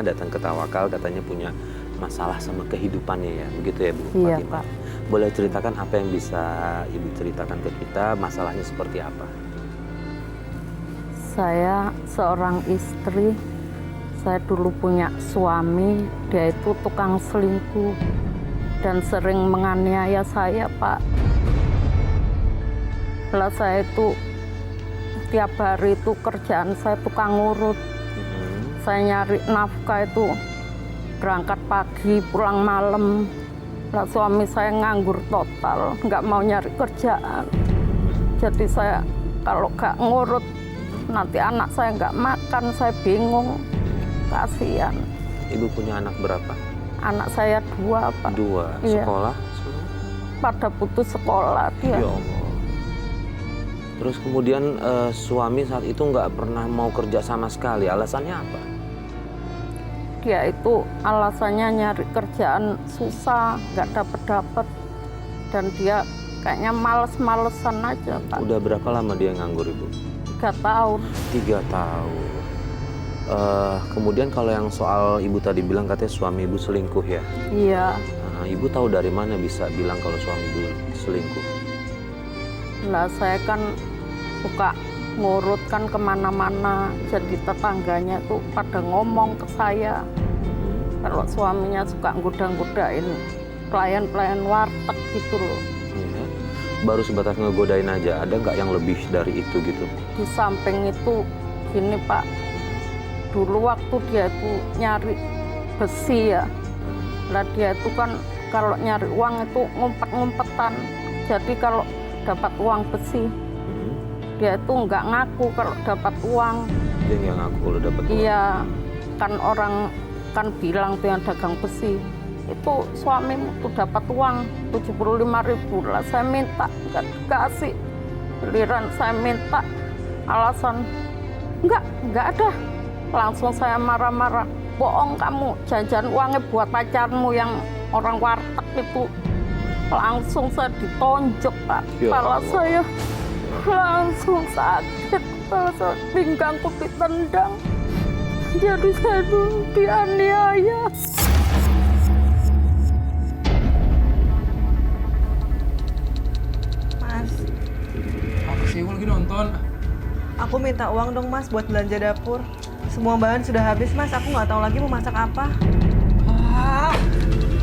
datang ke Tawakal katanya punya masalah sama kehidupannya ya, begitu ya Bu Iya, Fatimah? Pak. Boleh ceritakan apa yang bisa Ibu ceritakan ke kita, masalahnya seperti apa? Saya seorang istri, saya dulu punya suami, dia itu tukang selingkuh dan sering menganiaya saya, Pak. Lah saya itu tiap hari itu kerjaan saya tukang ngurut. Saya nyari nafkah itu berangkat pagi, pulang malam. Lah suami saya nganggur total, nggak mau nyari kerjaan. Jadi saya kalau nggak ngurut, nanti anak saya nggak makan, saya bingung, kasihan. Ibu punya anak berapa? Anak saya 2, Pak. 2, Iya. sekolah semua? Pada putus sekolah dia. Ya Allah. Terus kemudian suami saat itu nggak pernah mau kerja sama sekali, alasannya apa? Dia itu alasannya nyari kerjaan susah, nggak dapet-dapet. Dan dia kayaknya males-malesan aja, Pak. Udah berapa lama dia nganggur Ibu? 3 tahun. 3 tahun. Kemudian kalau yang soal Ibu tadi bilang katanya suami Ibu selingkuh ya? Iya. Ibu tahu dari mana bisa bilang kalau suami Ibu selingkuh? Lah saya kan suka ngurut kan kemana-mana, jadi tetangganya tuh pada ngomong ke saya kalau suaminya suka goda-godain pelayan-pelayan warteg gitu loh. Ya. Baru sebatas ngegodain aja, ada nggak yang lebih dari itu gitu? Di samping itu gini Pak, dulu waktu dia itu nyari besi ya, lah dia itu kan kalau nyari uang itu ngumpet-ngumpetan, jadi kalau dapat uang besi dia itu nggak ngaku kalau dapat uang. Dia nggak ngaku kalau dapat uang? Iya, kan orang kan bilang tuh yang dagang besi, itu suamimu tuh dapat uang 75.000 lah. Saya minta, nggak dikasih. Giliran saya minta, alasan, nggak ada. Langsung saya marah-marah, bohong kamu, jajan uangnya buat pacarmu yang orang warteg itu. Langsung saya ditonjok, Pak. Kepala saya langsung sakit, pinggangku ditendang. Jadi saya dulu dianiaya. Mas, Apa sih, Ibu lagi nonton? aku minta uang dong Mas buat belanja dapur. Semua bahan sudah habis Mas, aku nggak tahu lagi mau masak apa. Ah,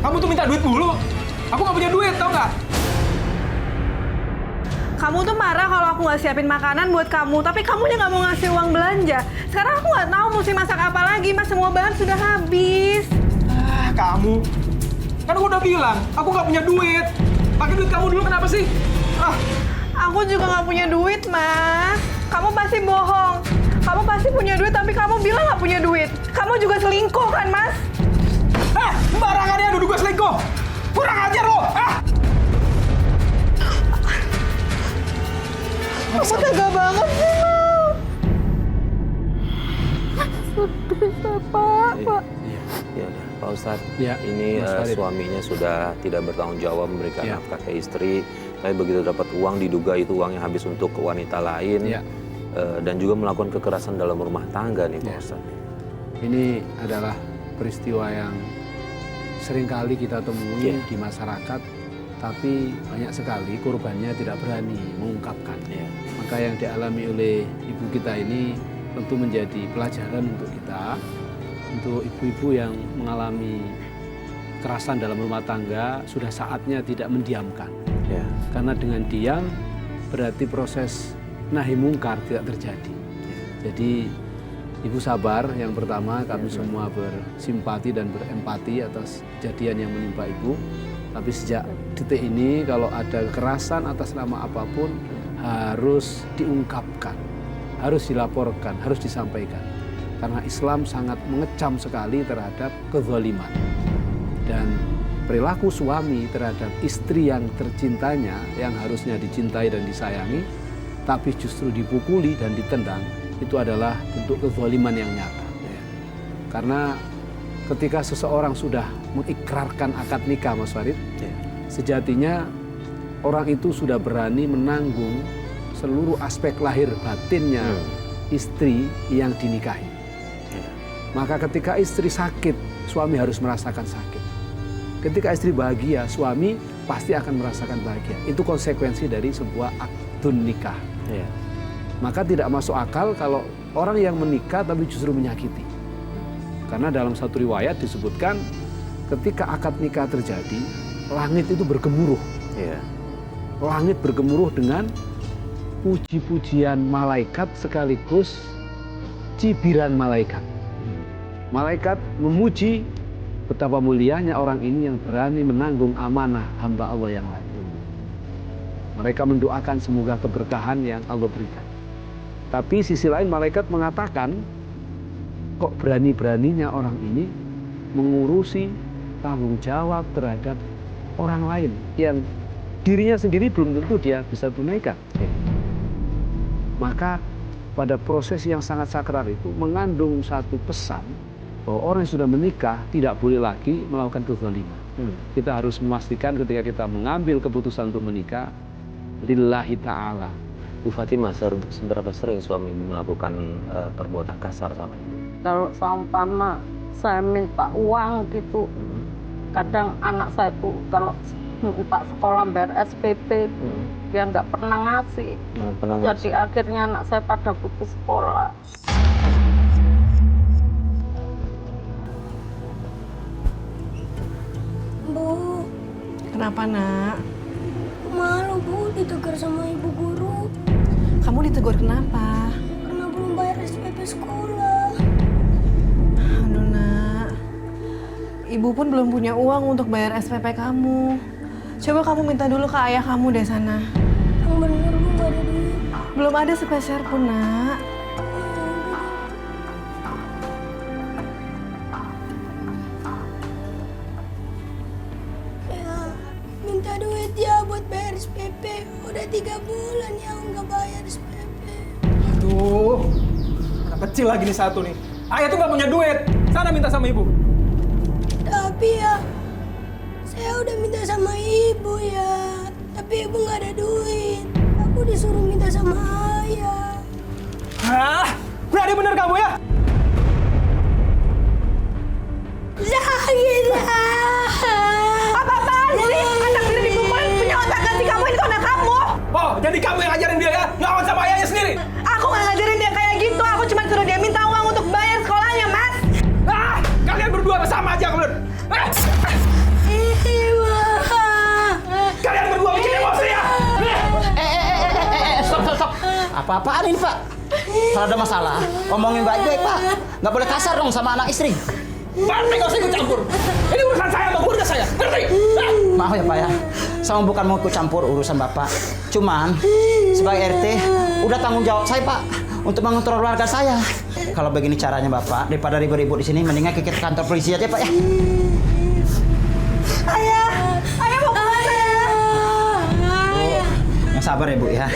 kamu tuh minta duit mulu. Aku nggak punya duit, tau nggak? Kamu tuh marah kalau aku nggak siapin makanan buat kamu, tapi kamunya nggak mau ngasih uang belanja. Sekarang aku nggak tahu mesti masak apa lagi Mas, semua bahan sudah habis. Ah, kamu. Kan aku udah bilang, aku nggak punya duit. Pakai duit kamu dulu kenapa sih? Ah, Aku juga nggak punya duit Mas. Kamu pasti bohong. Kamu pasti punya duit, tapi kamu bilang nggak punya duit. Kamu juga selingkuh kan Mas? Sembarangan ya nuduh gue selingkuh. Kurang ajar lo. Ah. Kamu tega banget sih Mas. Sedih Pak. Ya udah, Pak Ustadz, Ya, ini Mas Farid. suaminya sudah tidak bertanggung jawab memberikan Ya. nafkah ke istri. Tapi begitu dapat uang, diduga itu uangnya habis untuk wanita lain. Ya. Dan juga melakukan kekerasan dalam rumah tangga nih Pak Ya. Ustadz. Ini adalah peristiwa yang seringkali kita temui Ya. di masyarakat, tapi banyak sekali korbannya tidak berani mengungkapkan. Ya. Maka yang dialami oleh ibu kita ini tentu menjadi pelajaran untuk kita, untuk ibu-ibu yang mengalami kekerasan dalam rumah tangga, sudah saatnya tidak mendiamkan. Ya. Karena dengan diam berarti proses nahi mungkar tidak terjadi. Jadi ibu sabar, yang pertama kami semua bersimpati dan berempati atas kejadian yang menimpa ibu. Tapi sejak detik ini kalau ada kekerasan atas nama apapun harus diungkapkan, harus dilaporkan, harus disampaikan. Karena Islam sangat mengecam sekali terhadap kezaliman. Dan perilaku suami terhadap istri yang tercintanya, yang harusnya dicintai dan disayangi, tapi justru dipukuli dan ditendang, itu adalah bentuk kezaliman yang nyata. Karena ketika seseorang sudah mengikrarkan akad nikah, Mas Farid, sejatinya orang itu sudah berani menanggung seluruh aspek lahir batinnya istri yang dinikahi. Maka ketika istri sakit, suami harus merasakan sakit. Ketika istri bahagia, suami pasti akan merasakan bahagia. Itu konsekuensi dari sebuah akdun nikah. Iya. Maka tidak masuk akal kalau orang yang menikah tapi justru menyakiti. Karena dalam satu riwayat disebutkan ketika akad nikah terjadi, langit itu bergemuruh. Iya. Langit bergemuruh dengan puji-pujian malaikat sekaligus cibiran malaikat. Malaikat memuji betapa mulianya orang ini yang berani menanggung amanah hamba Allah yang lain. Mereka mendoakan semoga keberkahan yang Allah berikan. Tapi sisi lain malaikat mengatakan, kok berani-beraninya orang ini mengurusi tanggung jawab terhadap orang lain yang dirinya sendiri belum tentu dia bisa tunaikan. Maka pada proses yang sangat sakral itu mengandung satu pesan bahwa orang yang sudah menikah tidak boleh lagi melakukan kezaliman. Kita harus memastikan ketika kita mengambil keputusan untuk menikah, lillahi ta'ala. Bu Fatimah, seberapa sering suami melakukan perbuatan kasar sama ibu? Kalau seumpama saya minta uang gitu, kadang anak saya tuh kalau minta sekolah bayar SPP, dia nggak pernah ngasih. Jadi akhirnya anak saya pada putus sekolah. Bu, Kenapa, Nak? malu Bu ditegur sama ibu guru Kamu ditegur kenapa? karena belum bayar SPP sekolah. Aduh, Nak. Ibu pun belum punya uang untuk bayar SPP kamu. Coba kamu minta dulu ke ayah kamu deh sana. Yang bener Bu gak ada duit. Belum ada sepeser pun, Nak. Ya, minta duit ya buat bayar SPP. Udah 3 bulan ya nggak bayar SPP. Aduh, anak kecil lagi nih satu nih. Ayah tuh nggak punya duit. Sana minta sama ibu. Tapi ya, saya udah minta sama ibu ya. Tapi ibu nggak ada duit. Aku disuruh minta sama ayah. Hah? Berani bener kamu ya? Sakit Apa-apaan sih? Anak tidak dibukuin punya otak ganti kamu, itu anak kamu. Oh, jadi kamu yang ngajarin dia ya? Ngelawan sama ayahnya sendiri? Aku nggak ngajarin dia kayak gitu. Aku cuma suruh dia minta uang untuk bayar sekolahnya, Mas. Ah, kalian berdua sama aja kemudian. Ibu. Kalian berdua bikin emosi ya? Stop. Apa-apaan ini, Pak? Kalau ada masalah, omongin baik-baik, Pak. Nggak boleh kasar dong sama anak istri. Pak, nggak usah ikut campur. Ini urusan saya sama keluarga saya. Ngerti? Ah! Maaf ya, Pak ya. Saya bukan mau ikut campur urusan Bapak. Cuman, sebagai RT, udah tanggung jawab saya, Pak, untuk mengontrol keluarga saya. Kalau begini caranya, Bapak, daripada ribut-ribut di sini, mendingan ke kantor polisi aja, Pak ya. Ayah mau kemana? Yang sabar ya, Bu ya.